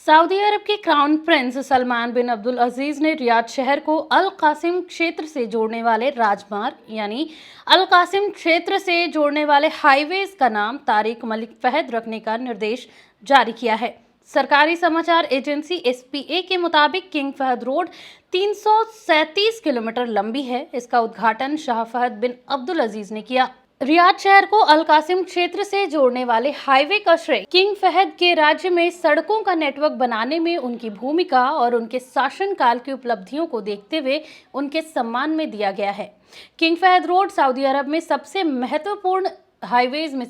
Saudi अरब के crown Prince Salman बिन अब्दुल अजीज ने Riyadh शहर को अल कासिम क्षेत्र से जोड़ने वाले राजमार्ग यानी अल कासिम क्षेत्र से जोड़ने वाले हाईवेज का नाम तारिक मलिक फहद रखने का निर्देश जारी किया है। सरकारी समाचार एजेंसी एसपीए के मुताबिक किंग फहद रोड 337 किलोमीटर लंबी है। इसका उद्घाटन शाह फहद बिन अब्दुल अजीज ने किया। रियाद शहर को अल कासिम क्षेत्र से जोड़ने वाले हाईवे का श्रेय किंग फहद के राज्य में सड़कों का नेटवर्क बनाने में उनकी भूमिका और उनके शासनकाल की उपलब्धियों को देखते हुए उनके सम्मान में दिया गया है। किंग फहद रोड सऊदी अरब में सबसे महत्वपूर्ण हाईवेज में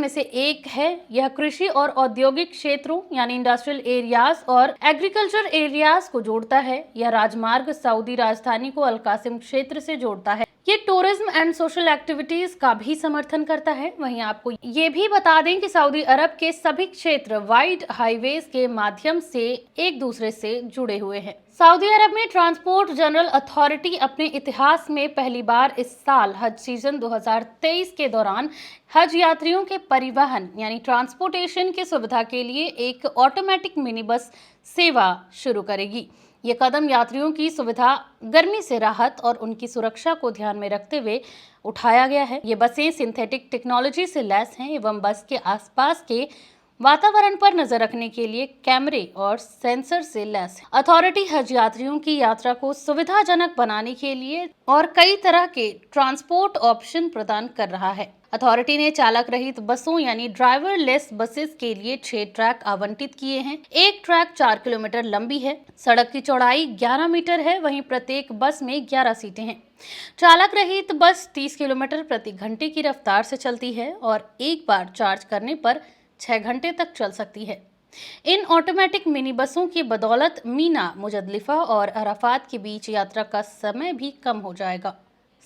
से एक है। यह कृषि और औद्योगिक क्षेत्रों यानी इंडस्ट्रियल एरियाज और एग्रीकल्चर एरियाज को जोड़ता है। यह राजमार्ग सऊदी राजधानी को अल कासिम क्षेत्र से जोड़ता है। ये टूरिज्म एंड सोशल एक्टिविटीज का भी समर्थन करता है। वहीं आपको ये भी बता दें कि सऊदी अरब के सभी क्षेत्र वाइड हाईवेज के माध्यम से एक दूसरे से जुड़े हुए हैं। सऊदी अरब में ट्रांसपोर्ट जनरल अथॉरिटी अपने इतिहास में पहली बार इस साल हज सीजन 2023 के दौरान हज यात्रियों के परिवहन यानी ट्रांसपोर्टेशन की सुविधा के लिए एक ऑटोमेटिक मिनी बस सेवा शुरू करेगी। ये कदम यात्रियों की सुविधा, गर्मी से राहत और उनकी सुरक्षा को ध्यान में रखते हुए उठाया गया है। ये बसें सिंथेटिक टेक्नोलॉजी से लैस हैं एवं बस के आसपास के वातावरण पर नजर रखने के लिए कैमरे और सेंसर से लैस है। अथॉरिटी हज यात्रियों की यात्रा को सुविधाजनक बनाने के लिए और कई तरह के ट्रांसपोर्ट ऑप्शन प्रदान कर रहा है। अथॉरिटी ने चालक रहित बसों यानी ड्राइवरलेस बसेस के लिए 6 ट्रैक आवंटित किए हैं। एक ट्रैक 4 किलोमीटर लंबी है। सड़क की चौड़ाई 11 मीटर है। वहीं प्रत्येक बस में 11 सीटें हैं। चालक रहित बस 30 किलोमीटर प्रति घंटे की रफ्तार से चलती है और एक बार चार्ज करने पर 6 घंटे तक चल सकती है। इन ऑटोमेटिक मिनी बसों की बदौलत मीना, मुजदलिफा और अराफात के बीच यात्रा का समय भी कम हो जाएगा।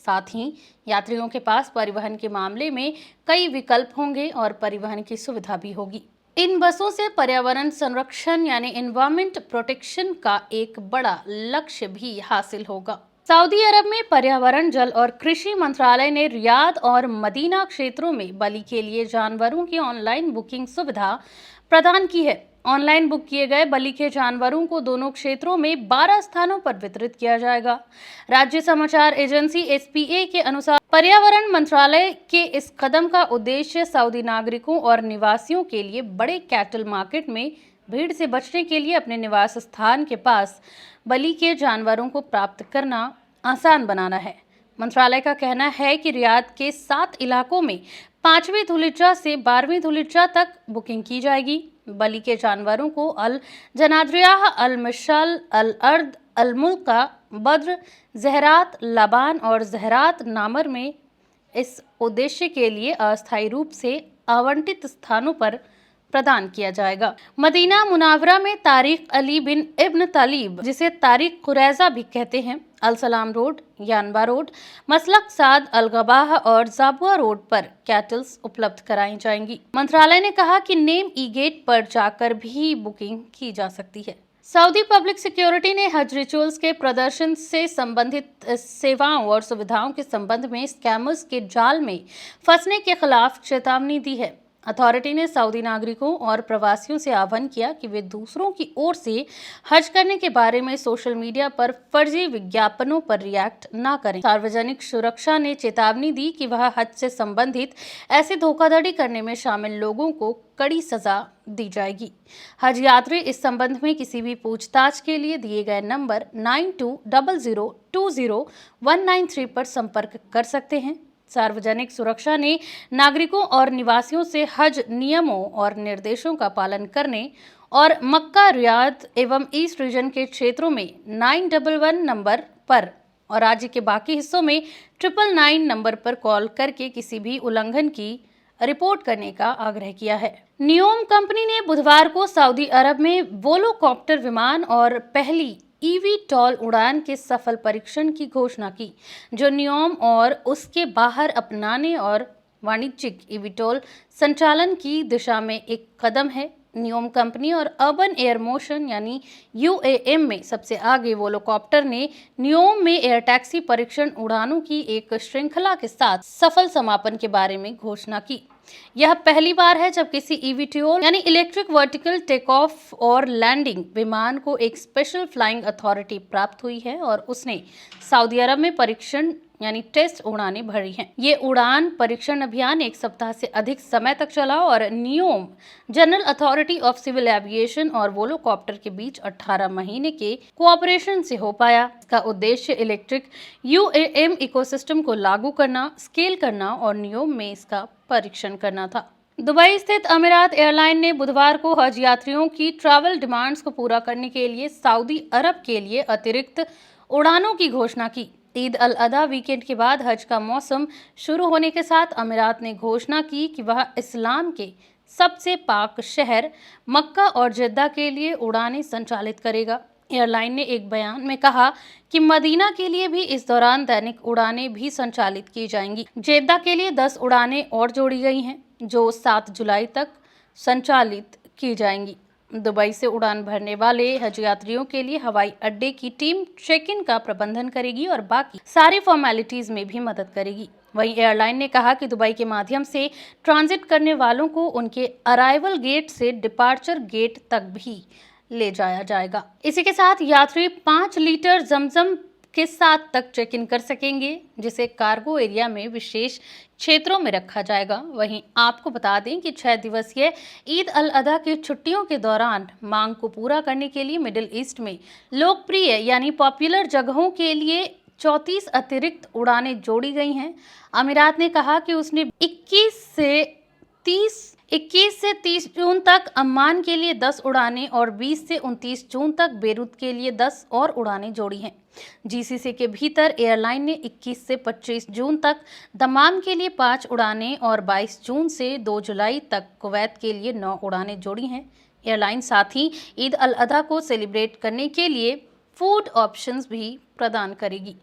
साथ ही यात्रियों के पास परिवहन के मामले में कई विकल्प होंगे और परिवहन की सुविधा भी होगी। इन बसों से पर्यावरण संरक्षण यानी एनवायरमेंट प्रोटेक्शन का एक बड़ा लक्ष्य भी हासिल होगा। सऊदी अरब में पर्यावरण, जल और कृषि मंत्रालय ने रियाद और मदीना क्षेत्रों में बलि के लिए जानवरों की ऑनलाइन बुकिंग सुविधा प्रदान की है। ऑनलाइन बुक किए गए बलि के जानवरों को दोनों क्षेत्रों में 12 स्थानों पर वितरित किया जाएगा। राज्य समाचार एजेंसी एसपीए के अनुसार पर्यावरण मंत्रालय के इस कदम का उद्देश्य सऊदी नागरिकों और निवासियों के लिए बड़े कैटल मार्केट में भीड़ से बचने के लिए अपने निवास स्थान के पास बलि के जानवरों को प्राप्त करना आसान बनाना है। मंत्रालय का कहना है कि रियाद के 7 इलाकों में 5वीं धुलिज्जा से 12वीं धुलिज्जा तक बुकिंग की जाएगी। बलि के जानवरों को अल जनाद्रियाह, अल मिशल, अल अर्द, अल मुल्का, बद्र, जहरात, लबान और जहरात नामर में इस उद्देश्य के लिए अस्थायी रूप से आवंटित स्थानों पर प्रदान किया जाएगा। मदीना मुनावरा में तारिक अली बिन इब्न तालिब, जिसे तारिक कुरैजा भी कहते हैं, अल सलाम रोड, यानबा रोड, मसलक साद, अल गबाह और जाबुआ रोड पर कैटल्स उपलब्ध कराई जाएंगी। मंत्रालय ने कहा कि नेम ई गेट पर जाकर भी बुकिंग की जा सकती है। सऊदी पब्लिक सिक्योरिटी ने हज रिचुअल्स के प्रदर्शन से संबंधित सेवाओं और सुविधाओं के संबंध में स्कैमर्स के जाल में फंसने के खिलाफ चेतावनी दी है। अथॉरिटी ने सऊदी नागरिकों और प्रवासियों से आह्वान किया कि वे दूसरों की ओर से हज करने के बारे में सोशल मीडिया पर फर्जी विज्ञापनों पर रिएक्ट न करें। सार्वजनिक सुरक्षा ने चेतावनी दी कि वह हज से संबंधित ऐसे धोखाधड़ी करने में शामिल लोगों को कड़ी सजा दी जाएगी। हज यात्री इस संबंध में किसी भी पूछताछ के लिए दिए गए नंबर 9200201993 पर संपर्क कर सकते हैं। सार्वजनिक सुरक्षा ने नागरिकों और निवासियों से हज नियमों और निर्देशों का पालन करने और मक्का, रियाद एवं ईस्ट रीजन के क्षेत्रों में 911 नंबर पर और राज्य के बाकी हिस्सों में 999 नंबर पर कॉल करके किसी भी उल्लंघन की रिपोर्ट करने का आग्रह किया है। नियोम कंपनी ने बुधवार को सऊदी अरब में वोलोकॉप्टर विमान और पहली ईवीटॉल उड़ान के सफल परीक्षण की घोषणा की, जो नियोम और उसके बाहर अपनाने और वाणिज्यिक ईवीटॉल संचालन की दिशा में एक कदम है। नियोम कंपनी और अर्बन एयर मोशन यानी यूएएम में सबसे आगे वोलोकॉप्टर ने नियोम में एयर टैक्सी परीक्षण उड़ानों की एक श्रृंखला के साथ सफल समापन के बारे में घोषणा की। यह पहली बार है जब किसी ईवीटीओल यानी इलेक्ट्रिक वर्टिकल टेक ऑफ और लैंडिंग विमान को एक स्पेशल फ्लाइंग अथॉरिटी प्राप्त हुई है और उसने सऊदी अरब में परीक्षण यानी टेस्ट उड़ानें भरी हैं। ये उड़ान परीक्षण अभियान 1 सप्ताह से अधिक समय तक चला और Neom General Authority of Civil Aviation और वोलोकॉप्टर के बीच 18 महीने के कोऑपरेशन से हो पाया। इसका उद्देश्य इलेक्ट्रिक UAM इकोसिस्टम को लागू करना, स्केल करना और नियोम में इसका परीक्षण करना था। दुबई स्थित अमीरात एयरलाइन ने बुधवार को हज यात्रियों की ट्रैवल डिमांड्स को पूरा करने के लिए सऊदी अरब के लिए अतिरिक्त उड़ानों की घोषणा की। ईद अल अधा वीकेंड के बाद हज का मौसम शुरू होने के साथ अमीरात ने घोषणा की कि वह इस्लाम के सबसे पाक शहर मक्का और जेद्दा के लिए उड़ानें संचालित करेगा। एयरलाइन ने एक बयान में कहा कि मदीना के लिए भी इस दौरान दैनिक उड़ानें भी संचालित की जाएंगी। जेद्दा के लिए 10 उड़ानें और जोड़ी गई हैं, जो 7 जुलाई तक संचालित की जाएंगी। दुबई से उड़ान भरने वाले हज यात्रियों के लिए हवाई अड्डे की टीम चेक इन का प्रबंधन करेगी और बाकी सारी फॉर्मेलिटीज में भी मदद करेगी। वहीं एयरलाइन ने कहा कि दुबई के माध्यम से ट्रांजिट करने वालों को उनके अराइवल गेट से डिपार्चर गेट तक भी ले जाया जाएगा। इसी के साथ यात्री 5 लीटर जमजम के साथ तक चेक इन कर सकेंगे, जिसे कार्गो एरिया में विशेष क्षेत्रों में रखा जाएगा। वहीं आपको बता दें कि 6 दिवसीय ईद अल अधा की छुट्टियों के दौरान मांग को पूरा करने के लिए मिडिल ईस्ट में लोकप्रिय यानी पॉपुलर जगहों के लिए 34 अतिरिक्त उड़ानें जोड़ी गई हैं। अमीरात ने कहा कि उसने 21 से 30 जून तक अम्मान के लिए 10 उड़ानें और 20 से 29 जून तक बेरूत के लिए 10 और उड़ानें जोड़ी हैं। GCC के भीतर एयरलाइन ने 21 से 25 जून तक दमाम के लिए 5 उड़ानें और 22 जून से 2 जुलाई तक कुवैत के लिए 9 उड़ानें जोड़ी हैं। एयरलाइन साथ ही ईद अल अधा को सेलिब्रेट करने के लिए फूड ऑप्शंस भी प्रदान करेगी।